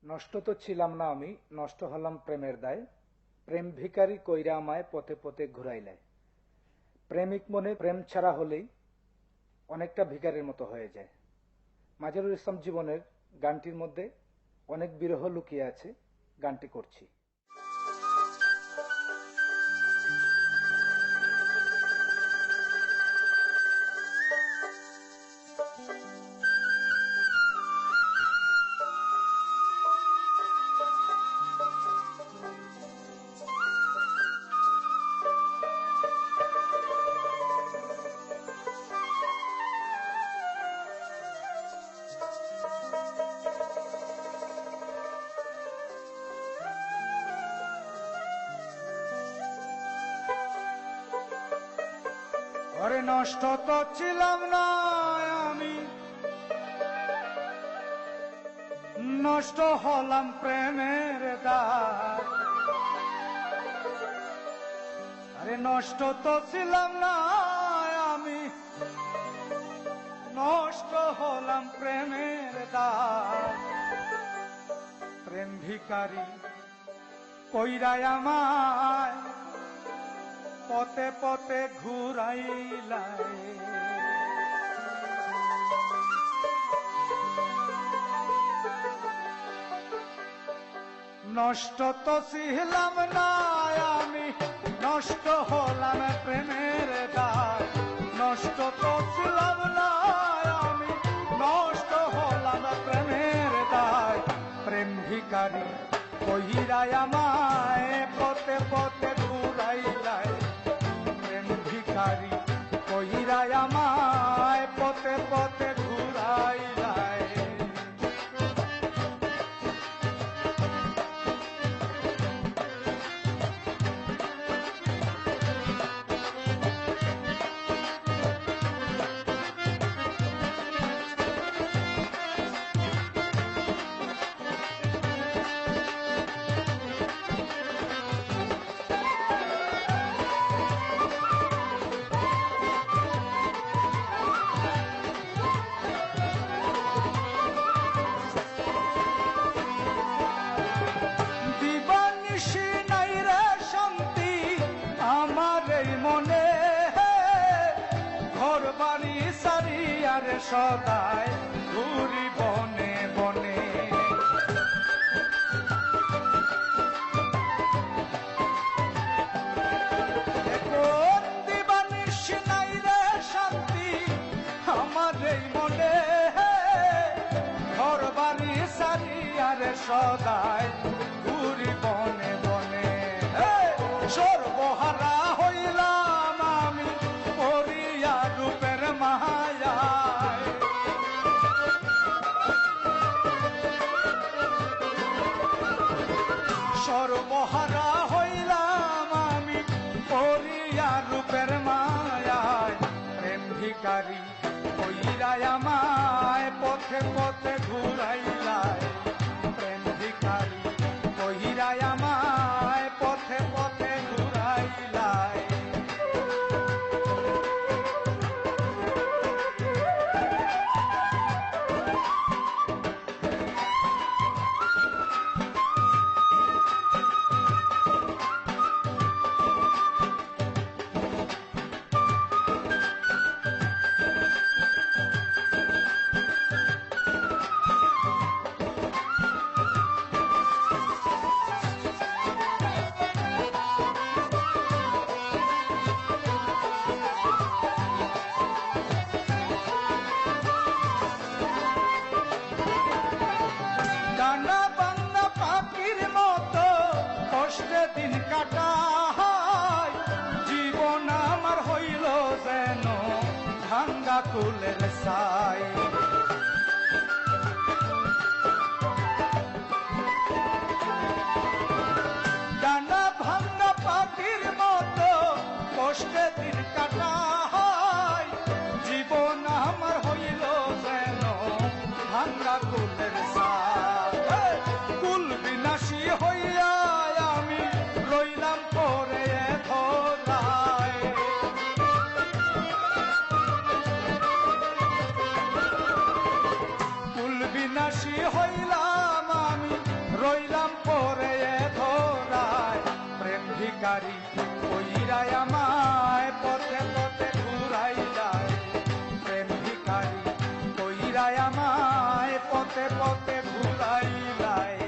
নষ্ট তো ছিলাম না আমি, নষ্ট হলাম প্রেমের দায়। প্রেম ভিখারি কইরা আমায় পথে পথে ঘুরাইলায়। প্রেমিক মনে প্রেম ছাড়া হলেই অনেকটা ভিখারির মতো হয়ে যায়। মাজারুল ইসলাম জীবনের গানটির মধ্যে অনেক বিরহ লুকিয়ে আছে। গানটি করছি। নষ্ট তো ছিলাম না আমি, নষ্ট হলাম প্রেমের দায়। আরে নষ্ট তো ছিলাম না আমি, নষ্ট হলাম প্রেমের দায়। প্রেম ভিখারি কইরাই আমায় পথে পথে ঘুরাইলাই। নষ্ট তো ছিলাম না আমি, নষ্ট হলাম প্রেমের দায়। নষ্ট তো ছিলাম না আমি, নষ্ট হলাম প্রেমের দায়। প্রেম ভিখারি কইরাই আমায় পথে পথে ঘুরাইলাই। প্রেম ভিখারি কইরাই আমায় পথে পথে ঘুরাইলাই। সদায় ঘুরি বনে বনে, কোন দিবানিশ নাই রে শান্তি আমার এই মনে। ঘর বাড়ি সারিয়ারে সদায় ঘুরি বনে বনে। সর্বহারা হইলাম আমি পরিয়া রূপের মায়া। সর্বহারা হইলাম আমি পরিয়া রূপের মায়ায়। প্রেম ভিখারি কইরাই আমায় পথে পথে ঘুরাইলাই। প্রেম ভিখারি কইরাই আমায় পথে পথে ঘুরাইলাই। দিন কাটাই জীবন আমার হইল যেন ভাঙ্গা কুলের ছাই। ডানা ভাঙ্গা পাখির মতো কষ্টে দিন কাটাই জীবন আমার হইল যেন ভাঙ্গা কুলের ছাই। কুল বিনাশী হইয়া আমি রইলাম ভিখারি কইরা আমায় পথে পথে ঘুরাইলায়, প্রেম ভিখারি কইরা আমায় পথে পথে ঘুরাইলায়।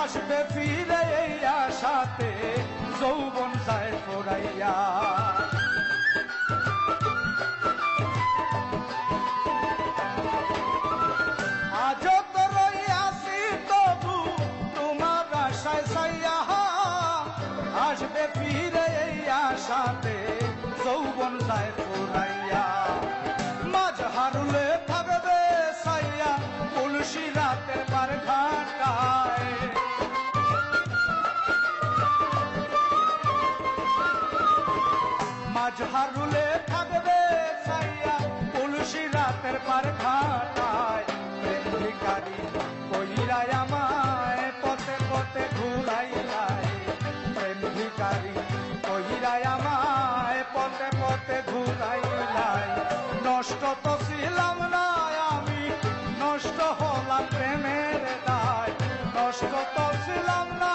আসবে ফিরে এই আশাতে যৌবন যায় ফুরাইয়া, আজ তো রইয়াছি তবু তোমার আশায় ছাইয়া, আসবে ফিরে এই আশাতে যৌবন যায় ফুরাইয়া। মাঝ হারুলে থাকবে ছাইয়া তুলসী রাতের পার ঘাটায়, মাঝ হারুলে থাকবে ছাইয়া তুলসী রাতের পার ঘাটায়। প্রেম ভিখারি কইরা আমায় পথে পথে ঘুরাইলায়, প্রেম ভিখারি কইরা আমায় পথে পথে ঘুরাইলায়। নষ্ট তো ছিলাম না আমি, নষ্ট হলাম প্রেমের দায়, নষ্ট তো ছিলাম না